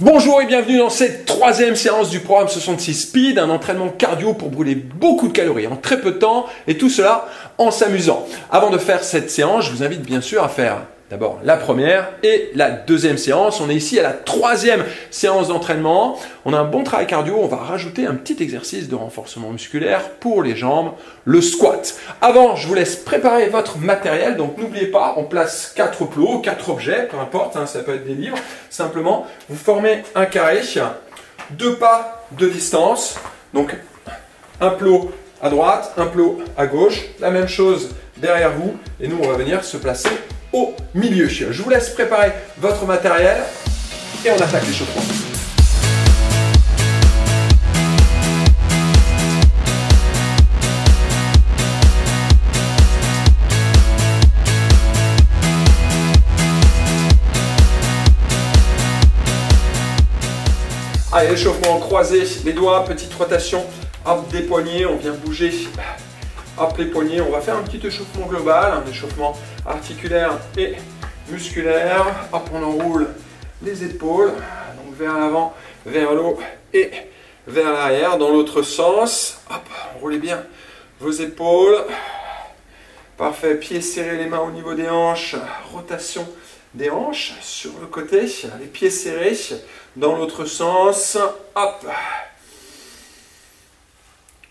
Bonjour et bienvenue dans cette troisième séance du programme 66 Speed, un entraînement cardio pour brûler beaucoup de calories en très peu de temps et tout cela en s'amusant. Avant de faire cette séance, je vous invite bien sûr à faire d'abord la première et la deuxième séance. On est ici à la troisième séance d'entraînement. On a un bon travail cardio, on va rajouter un petit exercice de renforcement musculaire pour les jambes, le squat. Avant, je vous laisse préparer votre matériel, donc n'oubliez pas, on place 4 plots, 4 objets, peu importe, ça peut être des livres. Simplement, vous formez un carré, 2 pas de distance, donc un plot à droite, un plot à gauche, la même chose derrière vous, et nous on va venir se placer au milieu. Je vous laisse préparer votre matériel et on attaque l'échauffement. Allez, échauffement croisé, les doigts, petite rotation, hop, des poignets, on vient bouger. Hop, les poignets, on va faire un petit échauffement global, un échauffement articulaire et musculaire. Hop, on enroule les épaules, donc vers l'avant, vers le haut et vers l'arrière, dans l'autre sens. Hop, enroulez bien vos épaules. Parfait, pieds serrés, les mains au niveau des hanches, rotation des hanches sur le côté, les pieds serrés, dans l'autre sens. Hop.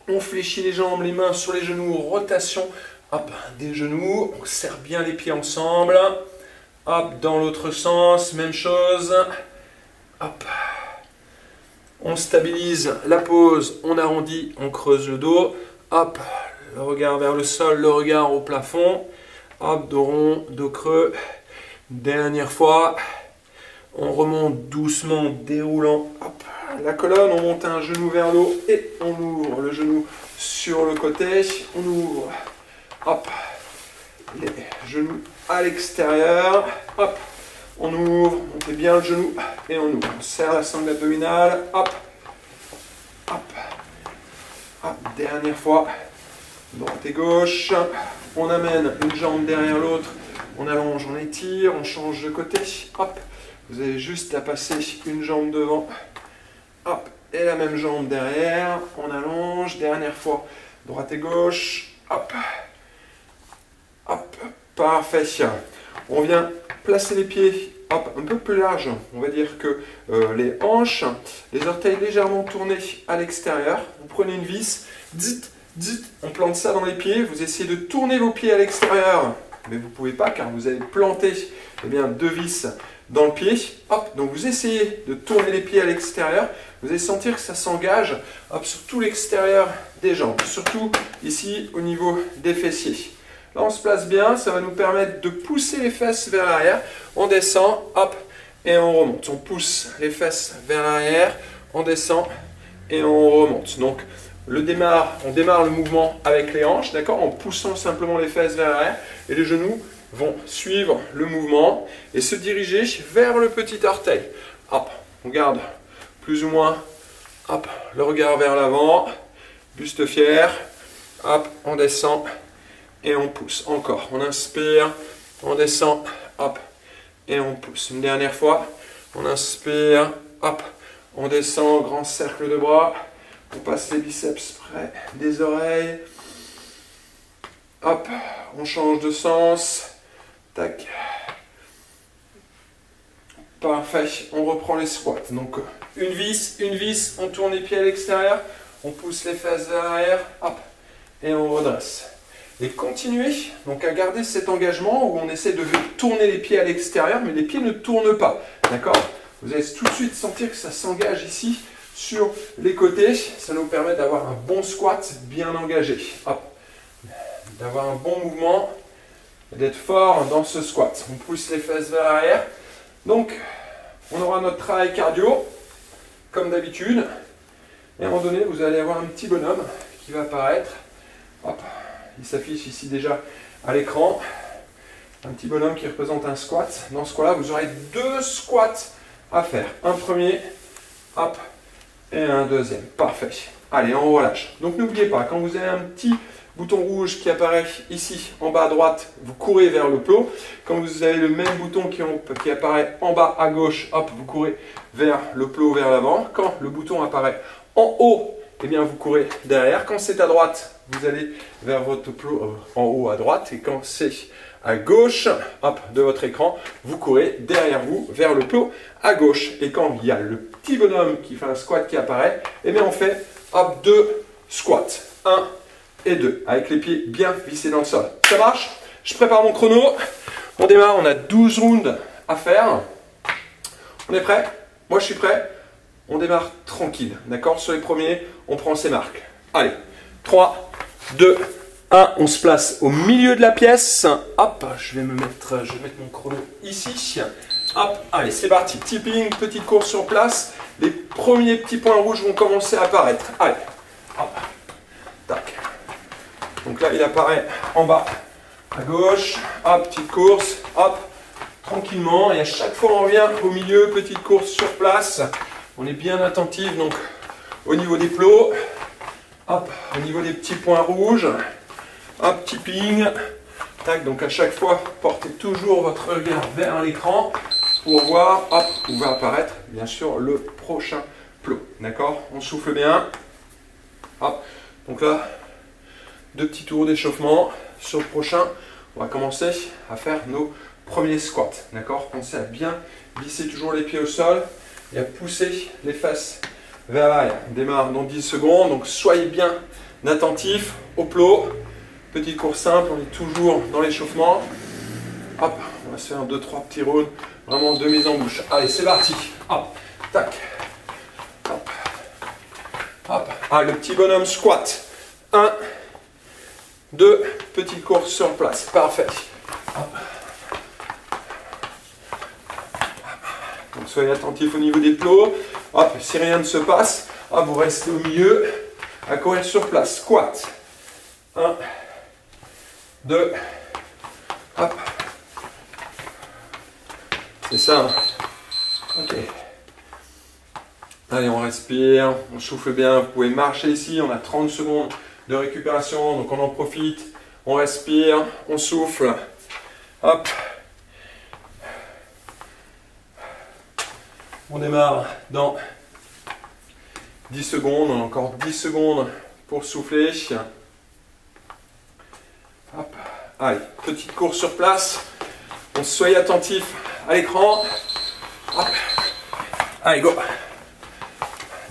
On fléchit les jambes, les mains sur les genoux, rotation, hop, des genoux, on serre bien les pieds ensemble, hop, dans l'autre sens, même chose, hop, on stabilise la pose, on arrondit, on creuse le dos, hop, le regard vers le sol, le regard au plafond, hop, dos rond, dos creux, dernière fois, on remonte doucement, déroulant, hop, la colonne, on monte un genou vers le haut et on ouvre le genou sur le côté, on ouvre, hop, les genoux à l'extérieur, hop, on ouvre, montez bien le genou et on ouvre, on serre la sangle abdominale, hop, hop, hop, dernière fois, droite et gauche, on amène une jambe derrière l'autre, on allonge, on étire, on change de côté, hop, vous avez juste à passer une jambe devant, hop, et la même jambe derrière, on allonge, dernière fois, droite et gauche, hop, hop, parfait. On vient placer les pieds, hop, un peu plus large, on va dire que les hanches, les orteils légèrement tournés à l'extérieur, vous prenez une vis, on plante ça dans les pieds, vous essayez de tourner vos pieds à l'extérieur, mais vous ne pouvez pas car vous avez planté bien, 2 vis dans le pied, hop, donc vous essayez de tourner les pieds à l'extérieur, vous allez sentir que ça s'engage sur tout l'extérieur des jambes, surtout ici au niveau des fessiers. Là on se place bien, ça va nous permettre de pousser les fesses vers l'arrière, on descend, hop, et on remonte, on pousse les fesses vers l'arrière, on descend et on remonte. Donc on démarre le mouvement avec les hanches, d'accord, en poussant simplement les fesses vers l'arrière et les genoux vont suivre le mouvement et se diriger vers le petit orteil. Hop, on garde plus ou moins hop, le regard vers l'avant, buste fier, hop, on descend et on pousse. Encore, on inspire, on descend, hop, et on pousse. Une dernière fois, on inspire, hop, on descend, grand cercle de bras, on passe les biceps près des oreilles, hop, on change de sens. Tac. Parfait, on reprend les squats. Donc une vis, on tourne les pieds à l'extérieur, on pousse les fesses vers l'arrière, hop, et on redresse. Et continuez donc à garder cet engagement où on essaie de tourner les pieds à l'extérieur, mais les pieds ne tournent pas. D'accord? Vous allez tout de suite sentir que ça s'engage ici sur les côtés. Ça nous permet d'avoir un bon squat bien engagé. Hop. D'avoir un bon mouvement. D'être fort dans ce squat. On pousse les fesses vers l'arrière. Donc, on aura notre travail cardio, comme d'habitude. Et à un moment donné, vous allez avoir un petit bonhomme qui va apparaître. Hop, il s'affiche ici déjà à l'écran. Un petit bonhomme qui représente un squat. Dans ce cas-là, vous aurez 2 squats à faire. Un premier, hop, et un deuxième. Parfait. Allez, on relâche. Donc, n'oubliez pas, quand vous avez un petit bouton rouge qui apparaît ici en bas à droite, vous courez vers le plot. Quand vous avez le même bouton qui apparaît en bas à gauche, hop, vous courez vers le plot, vers l'avant. Quand le bouton apparaît en haut, eh bien vous courez derrière. Quand c'est à droite, vous allez vers votre plot en haut à droite. Et quand c'est à gauche, hop, de votre écran, vous courez derrière vous vers le plot à gauche. Et quand il y a le petit bonhomme qui fait un squat qui apparaît, eh bien on fait hop, 2 squats. 1 et 2, avec les pieds bien vissés dans le sol. Ça marche? Je prépare mon chrono. On démarre, on a 12 rounds à faire. On est prêt? Moi je suis prêt. On démarre tranquille, d'accord? Sur les premiers, on prend ses marques. Allez, 3, 2, 1, on se place au milieu de la pièce. Hop, je vais mettre mon chrono ici. Hop, allez, c'est parti. Tipping, petite course sur place. Les premiers petits points rouges vont commencer à apparaître. Allez, hop, tac. Donc là, il apparaît en bas à gauche. Hop, petite course. Hop, tranquillement. Et à chaque fois, on revient au milieu, petite course sur place. On est bien attentif, donc au niveau des plots. Hop, au niveau des petits points rouges. Hop, tipping. Tac, donc à chaque fois, portez toujours votre regard vers l'écran pour voir, hop, où va apparaître, bien sûr, le prochain plot. D'accord? On souffle bien. Hop, donc là, 2 petits tours d'échauffement. Sur le prochain, on va commencer à faire nos premiers squats. D'accord? Pensez à bien visser toujours les pieds au sol et à pousser les fesses vers l'arrière. On démarre dans 10 secondes, donc soyez bien attentifs au plot. Petite course simple, on est toujours dans l'échauffement. Hop, on va se faire 2-3 petits rounds, vraiment de mise en bouche. Allez, c'est parti. Hop, tac. Hop, hop. Ah, le petit bonhomme squat. 1, 2, petite course sur place. Parfait. Hop. Donc soyez attentifs au niveau des plots. Hop, si rien ne se passe, hop, vous restez au milieu à courir sur place. Squat. 1, 2, hop. C'est ça. Hein. Ok. Allez, on respire, on souffle bien. Vous pouvez marcher ici, on a 30 secondes de récupération, donc on en profite. On respire, on souffle. Hop. On démarre dans 10 secondes. On a encore 10 secondes pour souffler. Hop. Allez, petite course sur place. On soyez attentif à l'écran. Hop. Allez, go.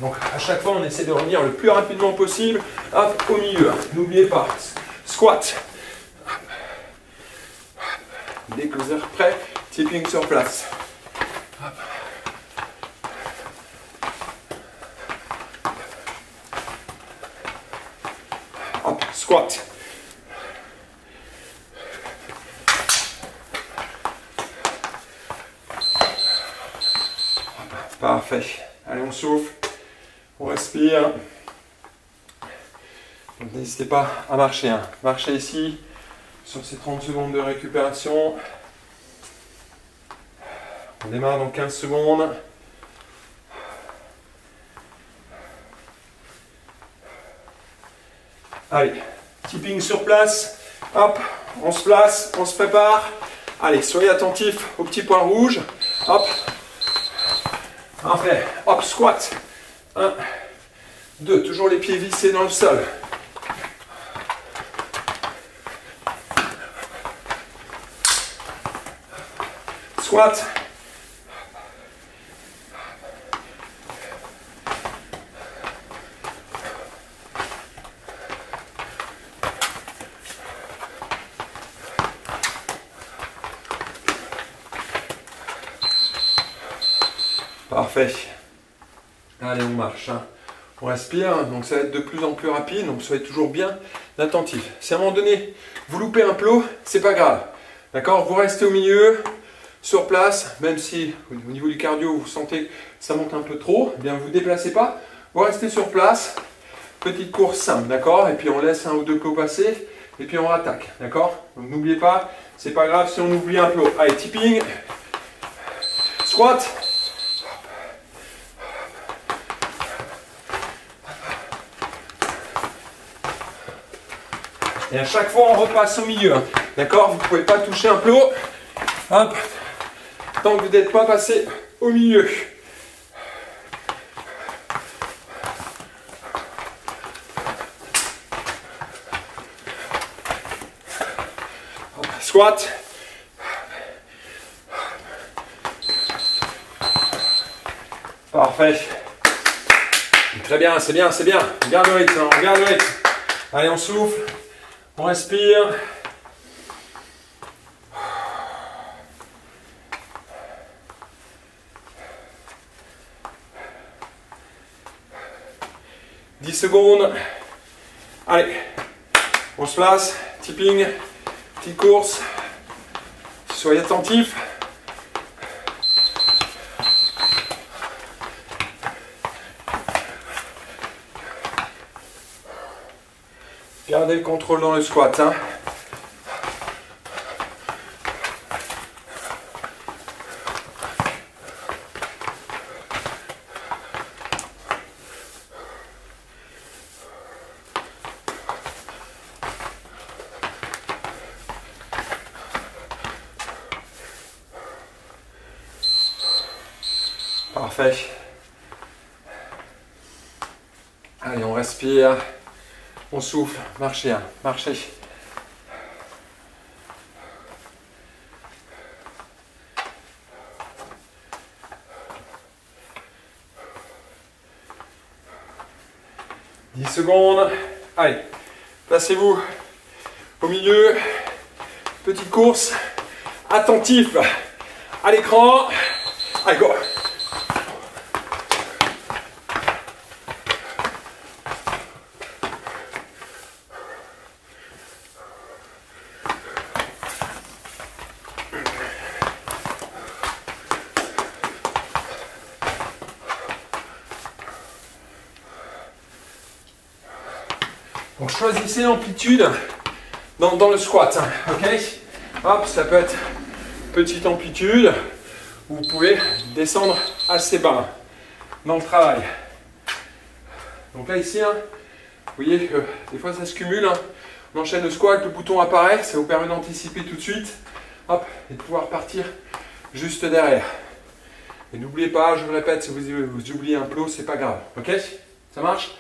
Donc à chaque fois, on essaie de revenir le plus rapidement possible. Hop, au milieu. N'oubliez pas. Squat. Dès que vous êtes prêt, tipping sur place. Hop. Hop, squat. Parfait. Allez, on souffle. On respire. N'hésitez pas à marcher. Hein. Marchez ici sur ces 30 secondes de récupération. On démarre dans 15 secondes. Allez, tipping sur place. Hop, on se place, on se prépare. Allez, soyez attentifs aux petits points rouges. Hop. Parfait. Hop, squat. 1, 2, toujours les pieds vissés dans le sol. Squat. Parfait. Allez, on marche. Hein. On respire, donc ça va être de plus en plus rapide, donc soyez toujours bien attentif. Si à un moment donné, vous loupez un plot, c'est pas grave. D'accord? Vous restez au milieu, sur place, même si au niveau du cardio, vous sentez que ça monte un peu trop, eh bien vous ne vous déplacez pas, vous restez sur place. Petite course simple, d'accord? Et puis on laisse un ou deux plots passer, et puis on rattaque, d'accord? Donc n'oubliez pas, c'est pas grave si on oublie un plot. Allez, tipping, squat. Et à chaque fois, on repasse au milieu. Hein. D'accord? Vous ne pouvez pas toucher un plot. Hop. Tant que vous n'êtes pas passé au milieu. Hop. Squat. Parfait. Très bien, c'est bien, c'est bien. Regarde le rythme, hein, regarde le rythme. Allez, on souffle, on respire. « 10 secondes. Allez, on se place. Tipping, petite course. Soyez attentifs. Gardez le contrôle dans le squat. Hein. Parfait. Allez, on respire. On souffle, marchez, hein, marchez. « 10 secondes. Allez, placez-vous au milieu. Petite course. Attentif à l'écran. Allez, go. Donc choisissez l'amplitude dans le squat, hein, ok? Hop, ça peut être petite amplitude, vous pouvez descendre assez bas dans le travail. Donc là ici, hein, vous voyez que des fois ça se cumule, hein. On enchaîne le squat, le bouton apparaît, ça vous permet d'anticiper tout de suite, hop, et de pouvoir partir juste derrière. Et n'oubliez pas, je vous répète, si vous oubliez un plot, c'est pas grave, ok? Ça marche?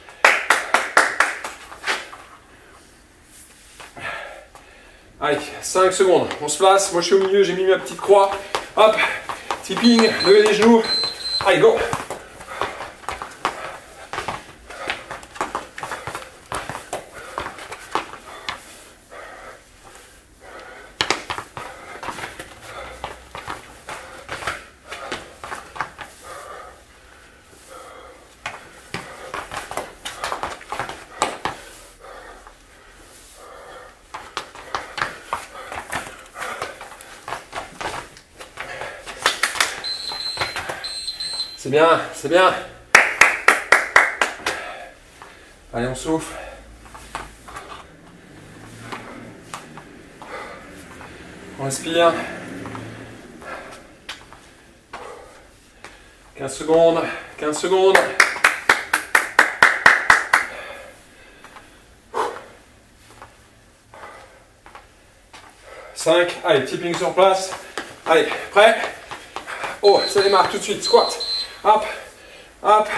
Allez, 5 secondes, on se place, moi je suis au milieu, j'ai mis ma petite croix, hop, tipping, levez les genoux, allez go. C'est bien, c'est bien. Allez, on souffle. On respire. 15 secondes, 15 secondes. Allez, tipping sur place. Allez, prêt? Oh, ça démarre tout de suite. Squat. Hop, hop.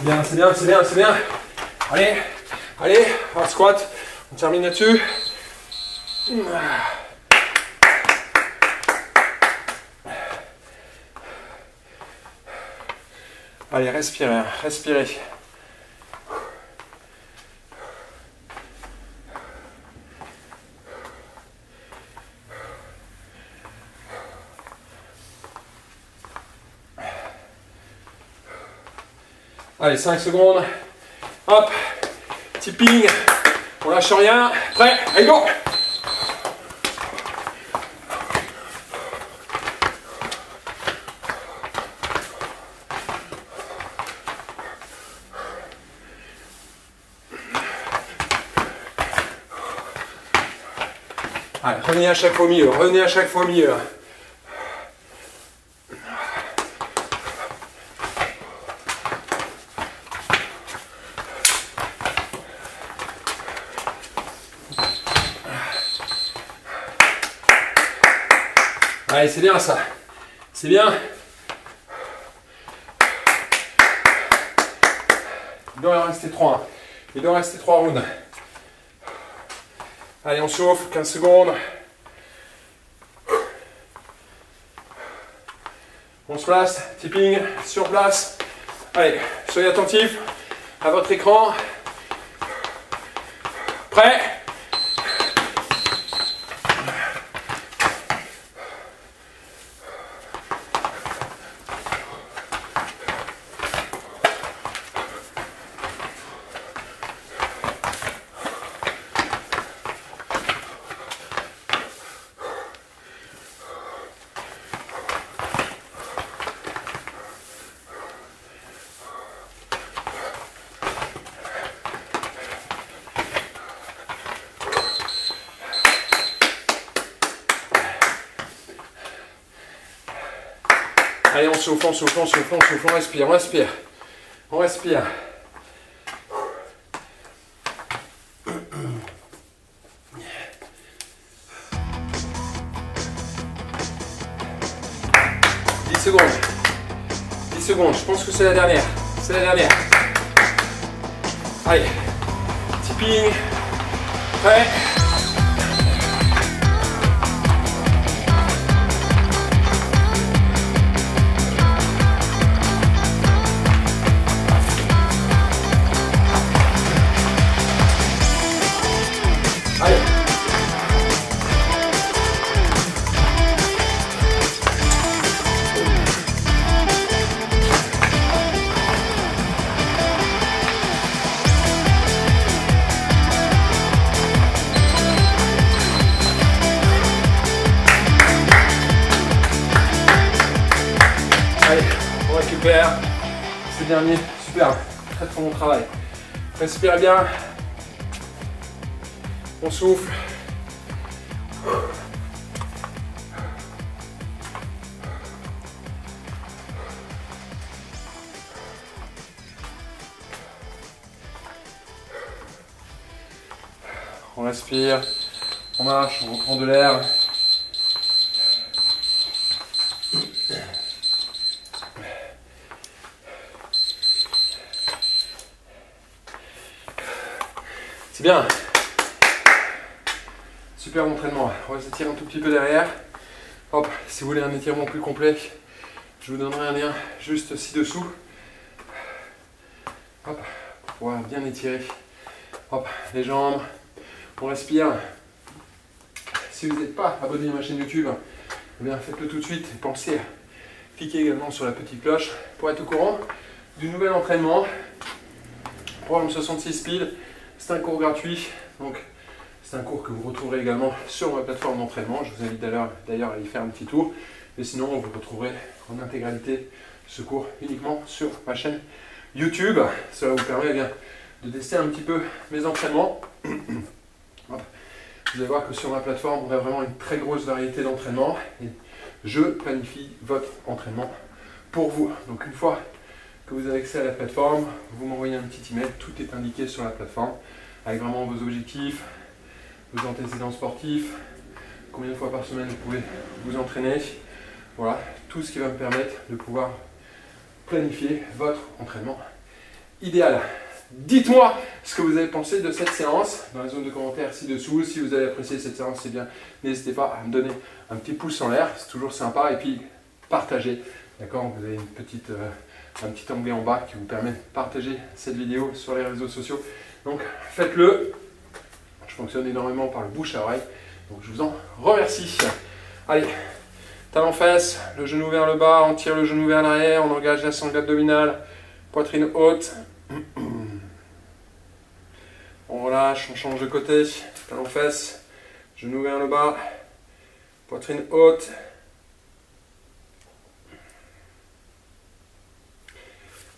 Bien, c'est bien, c'est bien, c'est bien. Allez, allez, on squat. On termine là-dessus. Allez, respirez, respirez. Allez, 5 secondes. Hop, tipping. On lâche rien. Prêt? Allez, go! Revenez à chaque fois au milieu, revenez à chaque fois au milieu. Allez, c'est bien ça. C'est bien. Il doit en rester 3. Hein. Il doit en rester 3 rounds. Allez, on souffle, 15 secondes. On se place, tipping, sur place. Allez, soyez attentifs à votre écran. Prêt? Allez, on souffle, on souffle, on souffle, on souffle, on respire, on respire. On respire. Secondes. 10 secondes, je pense que c'est la dernière. C'est la dernière. Allez. Tipping. Prêt. Allez. On récupère ces derniers, super, très bon travail. Respire bien, on souffle. On respire, on marche, on reprend de l'air. C'est bien. Super entraînement. On va s'étirer un tout petit peu derrière. Hop, si vous voulez un étirement plus complet, je vous donnerai un lien juste ci-dessous. Hop, pour pouvoir bien étirer. Hop, les jambes. On respire. Si vous n'êtes pas abonné à ma chaîne YouTube, eh bien faites-le tout de suite et pensez à cliquer également sur la petite cloche pour être au courant du nouvel entraînement. Programme 66 Speed. C'est un cours gratuit, donc c'est un cours que vous retrouverez également sur ma plateforme d'entraînement. Je vous invite d'ailleurs à y faire un petit tour. Mais sinon, vous retrouverez en intégralité ce cours uniquement sur ma chaîne YouTube. Cela vous permet eh bien, de tester un petit peu mes entraînements. Vous allez voir que sur ma plateforme, on a vraiment une très grosse variété d'entraînements. Et je planifie votre entraînement pour vous. Donc une fois que vous avez accès à la plateforme, vous m'envoyez un petit email, tout est indiqué sur la plateforme, avec vraiment vos objectifs, vos antécédents sportifs, combien de fois par semaine vous pouvez vous entraîner, voilà, tout ce qui va me permettre de pouvoir planifier votre entraînement idéal. Dites-moi ce que vous avez pensé de cette séance dans la zone de commentaires ci-dessous. Si vous avez apprécié cette séance, c'est bien, n'hésitez pas à me donner un petit pouce en l'air, c'est toujours sympa, et puis partagez, d'accord, vous avez un petit onglet en bas qui vous permet de partager cette vidéo sur les réseaux sociaux. Donc faites-le. Je fonctionne énormément par le bouche à oreille. Donc je vous en remercie. Allez, talon fesses, le genou vers le bas, on tire le genou vers l'arrière, on engage la sangle abdominale, poitrine haute. On relâche, on change de côté. Talon fesses, genou vers le bas, poitrine haute.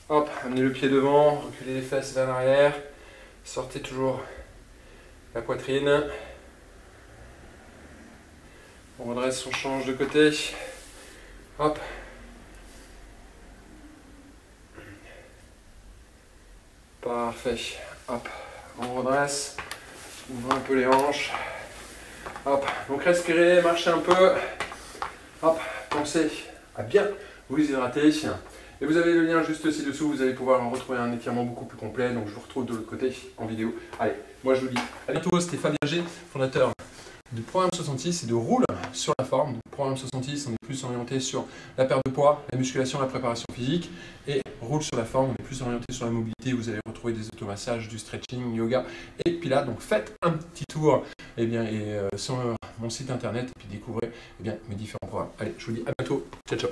Hop, amenez le pied devant, reculez les fesses vers l'arrière, sortez toujours la poitrine. On redresse, on change de côté. Hop. Parfait. Hop. On redresse. Ouvre un peu les hanches. Hop. Donc respirez, marchez un peu. Hop. Pensez à bien vous hydrater. Et vous avez le lien juste ci-dessous. Vous allez pouvoir retrouver un étirement beaucoup plus complet. Donc je vous retrouve de l'autre côté en vidéo. Allez, moi je vous dis à bientôt. C'était Fabien G, fondateur du programme 66 et de Roule sur la forme. Donc, programme 66, on est plus orienté sur la perte de poids, la musculation, la préparation physique. Et Roule sur la forme, on est plus orienté sur la mobilité. Vous allez retrouver des automassages, du stretching, yoga et puis là, donc faites un petit tour sur mon site internet et puis découvrez mes différents programmes. Allez, je vous dis à bientôt. Ciao, ciao.